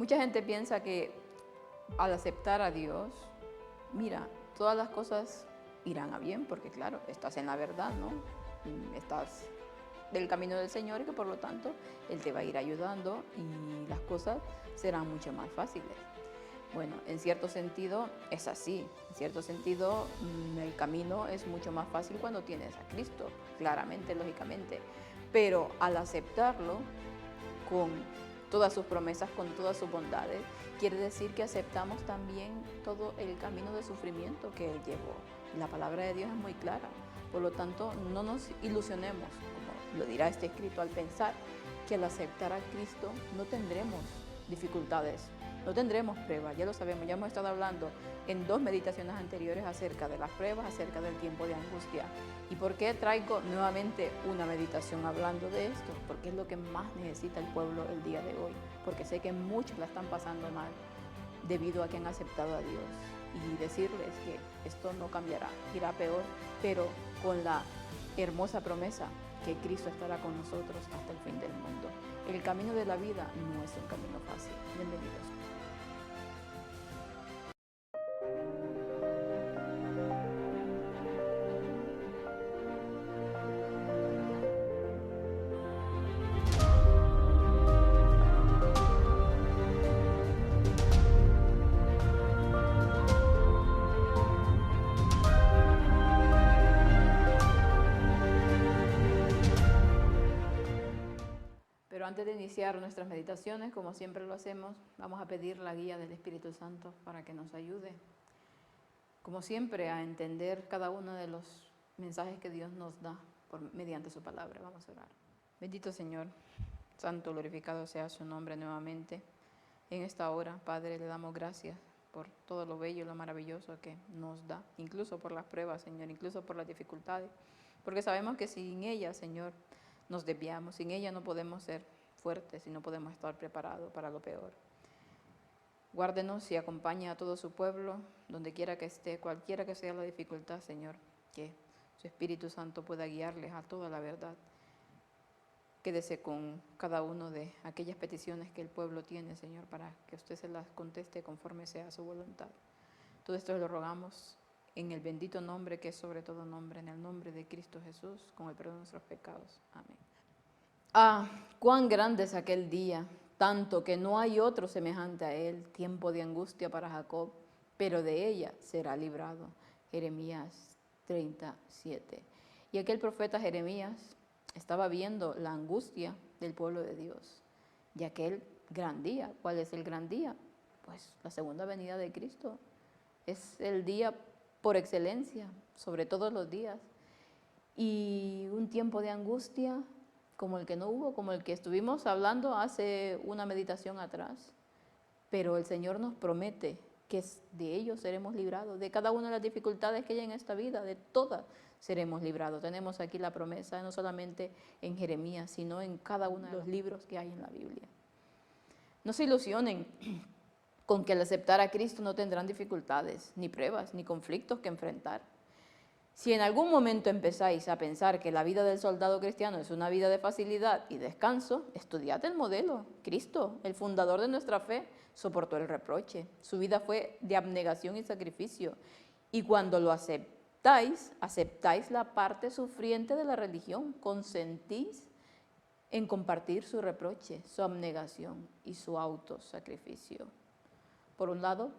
Mucha gente piensa que al aceptar a Dios, mira, todas las cosas irán a bien, porque claro, estás en la verdad, ¿no? Estás del camino del Señor y que por lo tanto Él te va a ir ayudando y las cosas serán mucho más fáciles. Bueno, en cierto sentido es así. En cierto sentido el camino es mucho más fácil cuando tienes a Cristo, claramente, lógicamente. Pero al aceptarlo con todas sus promesas, con todas sus bondades, quiere decir que aceptamos también todo el camino de sufrimiento que Él llevó. La palabra de Dios es muy clara. Por lo tanto, no nos ilusionemos, como lo dirá este escrito, al pensar que al aceptar a Cristo no tendremos dificultades, no tendremos pruebas. Ya lo sabemos, ya hemos estado hablando en 2 meditaciones anteriores acerca de las pruebas, acerca del tiempo de angustia. ¿Y por qué traigo nuevamente una meditación hablando de esto? Porque es lo que más necesita el pueblo el día de hoy, porque sé que muchos la están pasando mal debido a que han aceptado a Dios. Y decirles que esto no cambiará, irá peor, pero con la hermosa promesa que Cristo estará con nosotros hasta el fin del mundo. El camino de la vida no es un camino fácil. Bienvenidos. Pero antes de iniciar nuestras meditaciones, como siempre lo hacemos, vamos a pedir la guía del Espíritu Santo para que nos ayude, como siempre, a entender cada uno de los mensajes que Dios nos da mediante su palabra. Vamos a orar. Bendito Señor, santo, glorificado sea su nombre nuevamente. En esta hora, Padre, le damos gracias por todo lo bello y lo maravilloso que nos da, incluso por las pruebas, Señor, incluso por las dificultades, porque sabemos que sin ellas, Señor, nos desviamos, sin ella no podemos ser fuertes y no podemos estar preparados para lo peor. Guárdenos y acompaña a todo su pueblo, donde quiera que esté, cualquiera que sea la dificultad, Señor, que su Espíritu Santo pueda guiarles a toda la verdad. Quédese con cada uno de aquellas peticiones que el pueblo tiene, Señor, para que usted se las conteste conforme sea su voluntad. Todo esto lo rogamos en el bendito nombre que es sobre todo nombre, en el nombre de Cristo Jesús, con el perdón de nuestros pecados. Amén. Ah, cuán grande es aquel día, tanto que no hay otro semejante a él, tiempo de angustia para Jacob, pero de ella será librado. Jeremías 37. Y aquel profeta Jeremías estaba viendo la angustia del pueblo de Dios. Y aquel gran día, ¿cuál es el gran día? Pues la segunda venida de Cristo. Es el día por excelencia, sobre todos los días. Y un tiempo de angustia como el que no hubo, como el que estuvimos hablando hace una meditación atrás. Pero el Señor nos promete que de ellos seremos librados, de cada una de las dificultades que hay en esta vida, de todas seremos librados. Tenemos aquí la promesa, no solamente en Jeremías, sino en cada uno de los libros que hay en la Biblia. No se ilusionen con que al aceptar a Cristo no tendrán dificultades, ni pruebas, ni conflictos que enfrentar. Si en algún momento empezáis a pensar que la vida del soldado cristiano es una vida de facilidad y descanso, estudiad el modelo. Cristo, el fundador de nuestra fe, soportó el reproche. Su vida fue de abnegación y sacrificio. Y cuando lo aceptáis, aceptáis la parte sufriente de la religión, consentís en compartir su reproche, su abnegación y su autosacrificio. Por un lado,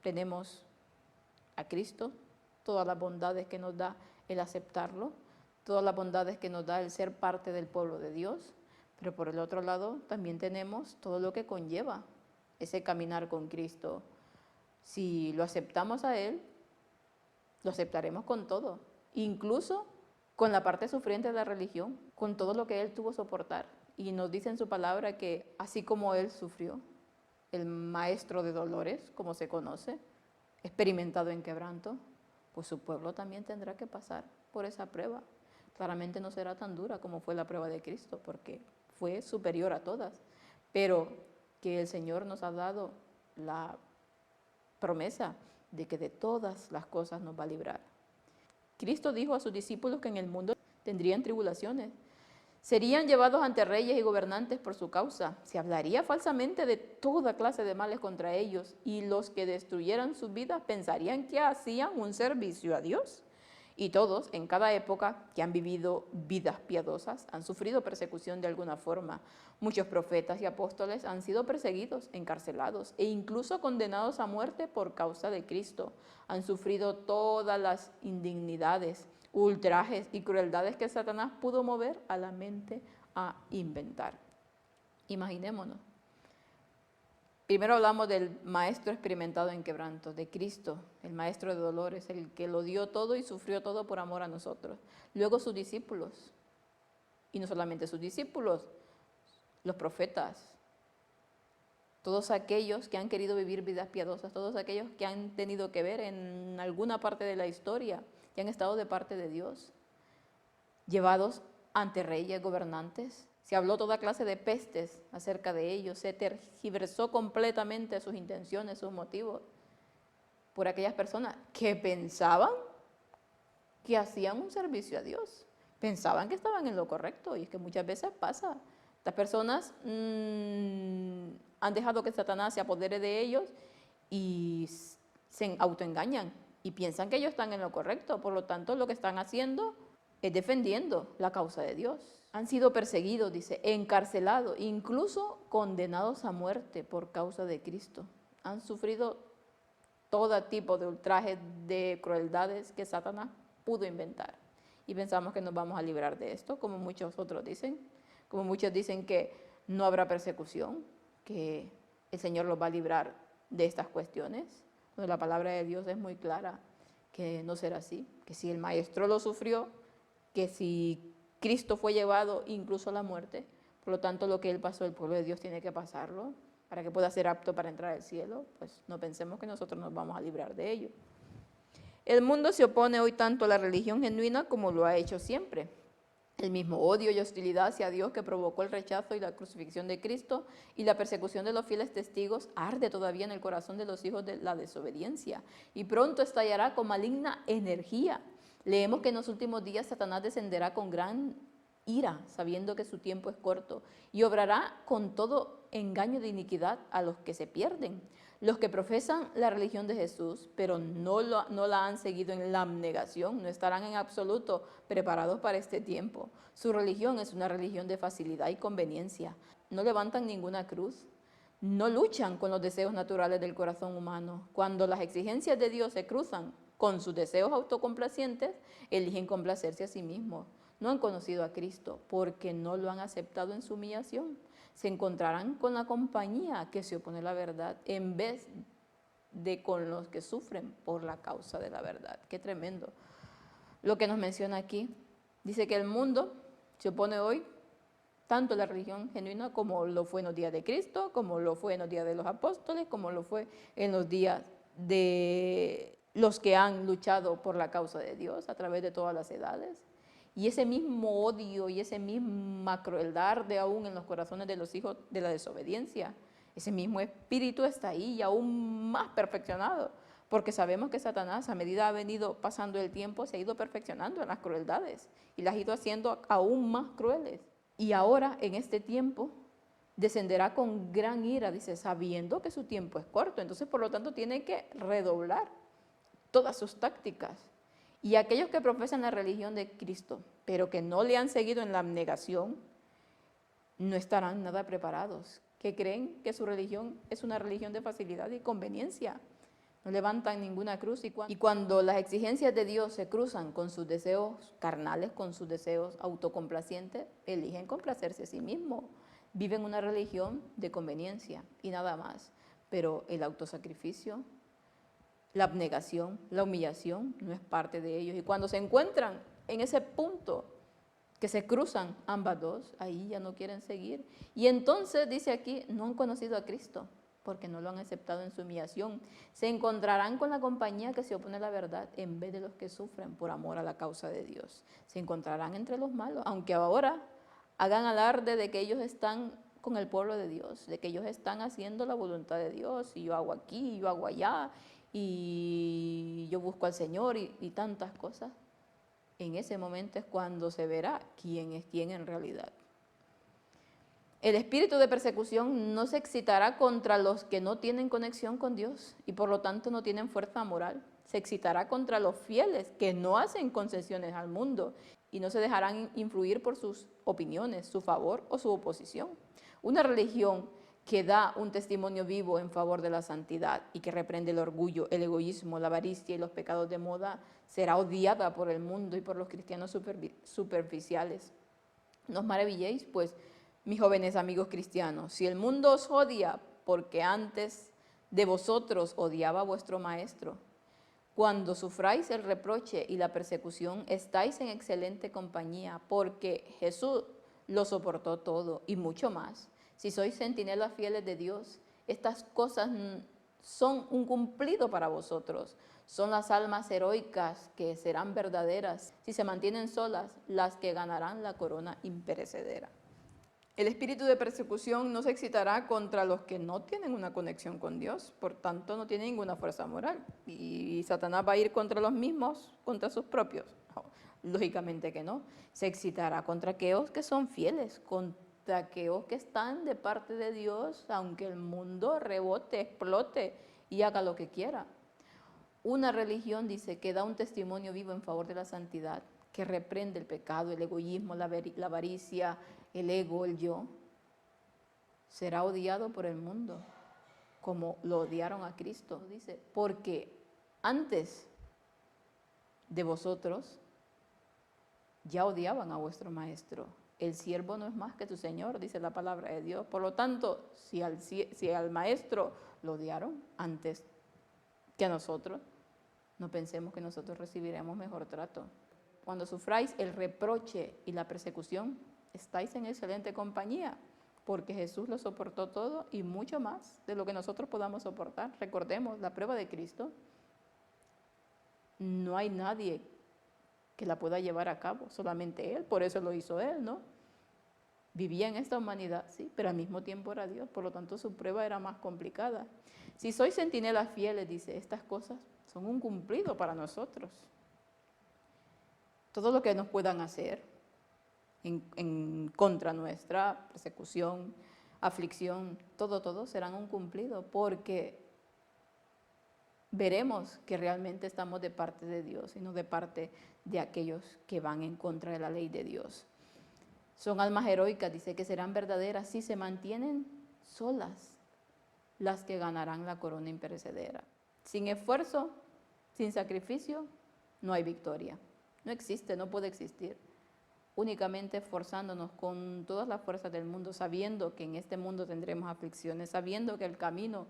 tenemos a Cristo, todas las bondades que nos da el aceptarlo, todas las bondades que nos da el ser parte del pueblo de Dios, pero por el otro lado también tenemos todo lo que conlleva ese caminar con Cristo. Si lo aceptamos a Él, lo aceptaremos con todo, incluso con la parte sufriente de la religión, con todo lo que Él tuvo que soportar. Y nos dice en su palabra que así como Él sufrió, el maestro de dolores, como se conoce, experimentado en quebranto, pues su pueblo también tendrá que pasar por esa prueba. Claramente no será tan dura como fue la prueba de Cristo, porque fue superior a todas, pero que el Señor nos ha dado la promesa de que de todas las cosas nos va a librar. Cristo dijo a sus discípulos que en el mundo tendrían tribulaciones. Serían llevados ante reyes y gobernantes por su causa. Se hablaría falsamente de toda clase de males contra ellos, y los que destruyeran sus vidas pensarían que hacían un servicio a Dios. Y todos, en cada época, que han vivido vidas piadosas, han sufrido persecución de alguna forma. Muchos profetas y apóstoles han sido perseguidos, encarcelados e incluso condenados a muerte por causa de Cristo. Han sufrido todas las indignidades, ultrajes y crueldades que Satanás pudo mover a la mente a inventar. Imaginémonos. Primero hablamos del maestro experimentado en quebranto, de Cristo, el maestro de dolores, el que lo dio todo y sufrió todo por amor a nosotros. Luego sus discípulos, y no solamente sus discípulos, los profetas, todos aquellos que han querido vivir vidas piadosas, todos aquellos que han tenido que ver en alguna parte de la historia, que han estado de parte de Dios, llevados ante reyes, gobernantes. Se habló toda clase de pestes acerca de ellos, se tergiversó completamente sus intenciones, sus motivos, por aquellas personas que pensaban que hacían un servicio a Dios, pensaban que estaban en lo correcto, y es que muchas veces pasa. Estas personas han dejado que Satanás se apodere de ellos y se autoengañan y piensan que ellos están en lo correcto, por lo tanto lo que están haciendo es defendiendo la causa de Dios. Han sido perseguidos, dice, encarcelados, incluso condenados a muerte por causa de Cristo. Han sufrido todo tipo de ultrajes, de crueldades que Satanás pudo inventar. Y pensamos que nos vamos a librar de esto, como muchos otros dicen. Como muchos dicen que no habrá persecución, que el Señor los va a librar de estas cuestiones. Cuando la palabra de Dios es muy clara que no será así, que si el Maestro lo sufrió, que si Cristo fue llevado incluso a la muerte, por lo tanto lo que Él pasó, el pueblo de Dios tiene que pasarlo para que pueda ser apto para entrar al cielo, pues no pensemos que nosotros nos vamos a librar de ello. El mundo se opone hoy tanto a la religión genuina como lo ha hecho siempre. El mismo odio y hostilidad hacia Dios que provocó el rechazo y la crucifixión de Cristo y la persecución de los fieles testigos arde todavía en el corazón de los hijos de la desobediencia y pronto estallará con maligna energía. Leemos que en los últimos días Satanás descenderá con gran ira, sabiendo que su tiempo es corto, y obrará con todo engaño de iniquidad a los que se pierden. Los que profesan la religión de Jesús, pero no la han seguido en la abnegación, no estarán en absoluto preparados para este tiempo. Su religión es una religión de facilidad y conveniencia. No levantan ninguna cruz, no luchan con los deseos naturales del corazón humano. Cuando las exigencias de Dios se cruzan con sus deseos autocomplacientes, eligen complacerse a sí mismos. No han conocido a Cristo porque no lo han aceptado en su humillación. Se encontrarán con la compañía que se opone a la verdad en vez de con los que sufren por la causa de la verdad. Qué tremendo lo que nos menciona aquí. Dice que el mundo se opone hoy tanto a la religión genuina como lo fue en los días de Cristo, como lo fue en los días de los apóstoles, como lo fue en los días de los que han luchado por la causa de Dios a través de todas las edades. Y ese mismo odio y esa misma crueldad arde aún en los corazones de los hijos de la desobediencia. Ese mismo espíritu está ahí y aún más perfeccionado, porque sabemos que Satanás, a medida ha venido pasando el tiempo, se ha ido perfeccionando en las crueldades y las ha ido haciendo aún más crueles. Y ahora, en este tiempo, descenderá con gran ira, dice, sabiendo que su tiempo es corto. Entonces, por lo tanto, tiene que redoblar todas sus tácticas. Y aquellos que profesan la religión de Cristo, pero que no le han seguido en la abnegación, no estarán nada preparados, que creen que su religión es una religión de facilidad y conveniencia. No levantan ninguna cruz y cuando las exigencias de Dios se cruzan con sus deseos carnales, con sus deseos autocomplacientes, eligen complacerse a sí mismos. Viven una religión de conveniencia y nada más, pero el autosacrificio, la abnegación, la humillación no es parte de ellos. Y cuando se encuentran en ese punto que se cruzan ambas dos, ahí ya no quieren seguir. Y entonces dice aquí, no han conocido a Cristo porque no lo han aceptado en su humillación. Se encontrarán con la compañía que se opone a la verdad en vez de los que sufren por amor a la causa de Dios. Se encontrarán entre los malos, aunque ahora hagan alarde de que ellos están con el pueblo de Dios, de que ellos están haciendo la voluntad de Dios, y yo hago aquí, y yo hago allá, y yo busco al Señor y tantas cosas. En ese momento es cuando se verá quién es quién en realidad. El espíritu de persecución no se excitará contra los que no tienen conexión con Dios y por lo tanto no tienen fuerza moral. Se excitará contra los fieles que no hacen concesiones al mundo y no se dejarán influir por sus opiniones, su favor o su oposición. Una religión que da un testimonio vivo en favor de la santidad y que reprende el orgullo, el egoísmo, la avaricia y los pecados de moda será odiada por el mundo y por los cristianos superficiales. No os maravilléis, pues, mis jóvenes amigos cristianos, si el mundo os odia porque antes de vosotros odiaba a vuestro maestro, cuando sufráis el reproche y la persecución, estáis en excelente compañía, porque Jesús lo soportó todo y mucho más. Si sois centinelas fieles de Dios, estas cosas son un cumplido para vosotros. Son las almas heroicas que serán verdaderas, si se mantienen solas, las que ganarán la corona imperecedera. El espíritu de persecución no se excitará contra los que no tienen una conexión con Dios, por tanto no tienen ninguna fuerza moral. Y Satanás va a ir contra los mismos, contra sus propios. No, lógicamente que no. Se excitará contra aquellos que son fieles, contra aquellos que están de parte de Dios, aunque el mundo rebote, explote y haga lo que quiera. Una religión, dice, que da un testimonio vivo en favor de la santidad, que reprende el pecado, el egoísmo, la avaricia, el ego, el yo, será odiado por el mundo, como lo odiaron a Cristo. Dice, porque antes de vosotros ya odiaban a vuestro maestro. El siervo no es más que tu Señor, dice la palabra de Dios. Por lo tanto, si al maestro lo odiaron antes que a nosotros, no pensemos que nosotros recibiremos mejor trato. Cuando sufráis el reproche y la persecución, estáis en excelente compañía, porque Jesús lo soportó todo y mucho más de lo que nosotros podamos soportar. Recordemos, la prueba de Cristo, no hay nadie que la pueda llevar a cabo, solamente Él, por eso lo hizo Él, ¿no? Vivía en esta humanidad, sí, pero al mismo tiempo era Dios, por lo tanto su prueba era más complicada. Si sois centinelas fieles, dice, estas cosas son un cumplido para nosotros. Todo lo que nos puedan hacer en contra nuestra, persecución, aflicción, todo serán un cumplido, porque veremos que realmente estamos de parte de Dios y no de parte de aquellos que van en contra de la ley de Dios. Son almas heroicas, dice, que serán verdaderas si se mantienen solas, las que ganarán la corona imperecedera. Sin esfuerzo, sin sacrificio, no hay victoria. No existe, no puede existir. Únicamente esforzándonos con todas las fuerzas del mundo, sabiendo que en este mundo tendremos aflicciones, sabiendo que el camino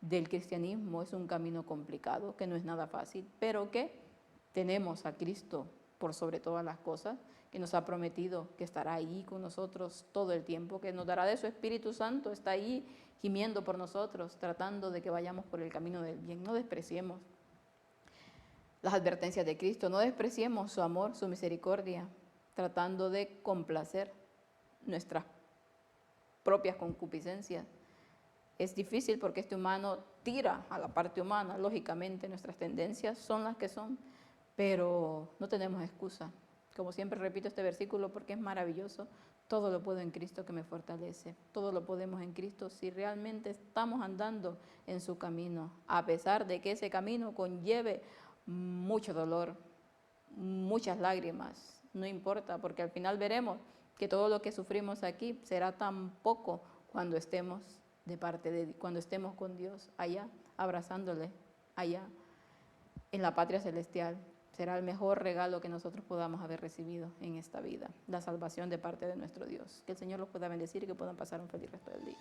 del cristianismo es un camino complicado, que no es nada fácil, pero que tenemos a Cristo por sobre todas las cosas, que nos ha prometido que estará ahí con nosotros todo el tiempo, que nos dará de su Espíritu Santo, está ahí gimiendo por nosotros, tratando de que vayamos por el camino del bien. No despreciemos las advertencias de Cristo, no despreciemos su amor, su misericordia, tratando de complacer nuestras propias concupiscencias. Es difícil porque este humano tira a la parte humana, lógicamente nuestras tendencias son las que son, pero no tenemos excusa. Como siempre repito este versículo porque es maravilloso, todo lo puedo en Cristo que me fortalece, todo lo podemos en Cristo si realmente estamos andando en su camino, a pesar de que ese camino conlleve mucho dolor, muchas lágrimas, no importa, porque al final veremos que todo lo que sufrimos aquí será tan poco cuando estemos cuando estemos con Dios allá, abrazándole allá en la patria celestial. Será el mejor regalo que nosotros podamos haber recibido en esta vida, la salvación de parte de nuestro Dios. Que el Señor los pueda bendecir y que puedan pasar un feliz resto del día.